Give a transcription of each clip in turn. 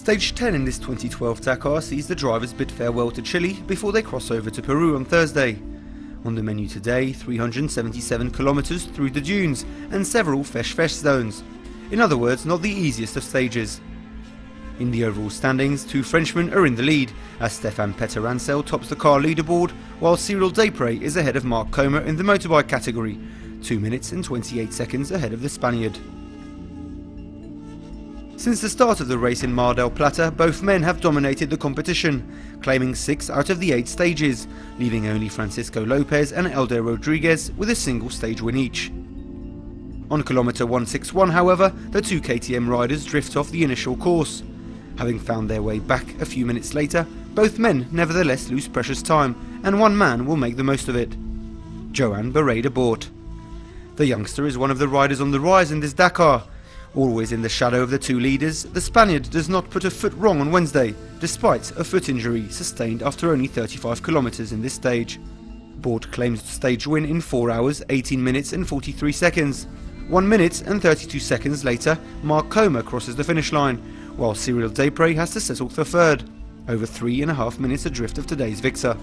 Stage 10 in this 2012 Dakar sees the drivers bid farewell to Chile before they cross over to Peru on Thursday. On the menu today, 377 kilometers through the dunes and several fesh zones. In other words, not the easiest of stages. In the overall standings, two Frenchmen are in the lead, as Stéphane Petter-Ansel tops the car leaderboard, while Cyril Desprez is ahead of Marc Comer in the motorbike category, 2 minutes and 28 seconds ahead of the Spaniard. Since the start of the race in Mar del Plata, both men have dominated the competition, claiming 6 out of the 8 stages, leaving only Francisco Lopez and Elder Rodriguez with a single stage win each. On kilometre 161, however, the two KTM riders drift off the initial course. Having found their way back a few minutes later, both men nevertheless lose precious time, and one man will make the most of it. Joan Barret-de-Bort. The youngster is one of the riders on the rise in this Dakar. Always in the shadow of the two leaders, the Spaniard does not put a foot wrong on Wednesday, despite a foot injury sustained after only 35 kilometers in this stage. Bort claims the stage win in 4 hours, 18 minutes and 43 seconds. 1 minute and 32 seconds later, Marc Comer crosses the finish line, while Cyril Desprez has to settle for third, over 3.5 minutes adrift of today's victor.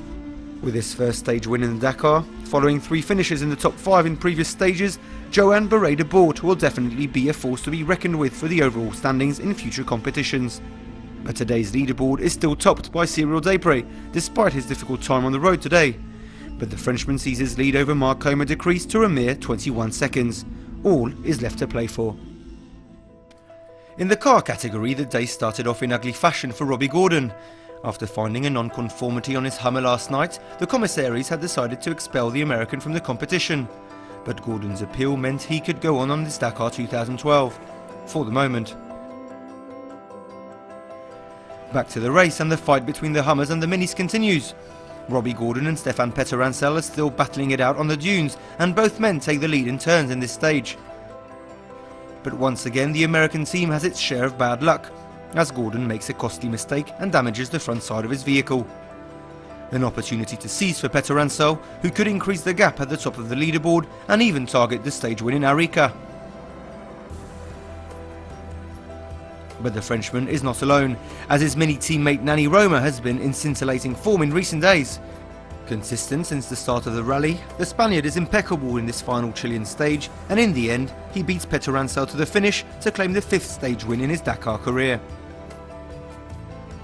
With his first stage win in the Dakar, following 3 finishes in the top 5 in previous stages, Joan Barret-de-Bort will definitely be a force to be reckoned with for the overall standings in future competitions. But today's leaderboard is still topped by Cyril Desprez, despite his difficult time on the road today. But the Frenchman sees his lead over Marc Comer decrease to a mere 21 seconds. All is left to play for. In the car category, the day started off in ugly fashion for Robbie Gordon. After finding a non-conformity on his Hummer last night, the commissaries had decided to expel the American from the competition. But Gordon's appeal meant he could go on this Dakar 2012, for the moment. Back to the race, and the fight between the Hummers and the Minis continues. Robbie Gordon and Stéphane Petter-Ansel are still battling it out on the dunes, and both men take the lead in turns in this stage. But once again, the American team has its share of bad luck, as Gordon makes a costly mistake and damages the front side of his vehicle. An opportunity to seize for Petter-Ansel, who could increase the gap at the top of the leaderboard and even target the stage win in Arica. But the Frenchman is not alone, as his mini teammate Nani Roma has been in scintillating form in recent days. Consistent since the start of the rally, the Spaniard is impeccable in this final Chilean stage, and in the end, he beats Petter-Ansel to the finish to claim the 5th stage win in his Dakar career.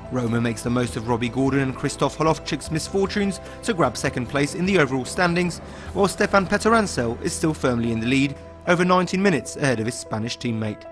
Roma makes the most of Robbie Gordon and Christoph Holovchik's misfortunes to grab 2nd place in the overall standings, while Stéphane Petter-Ansel is still firmly in the lead, over 19 minutes ahead of his Spanish teammate.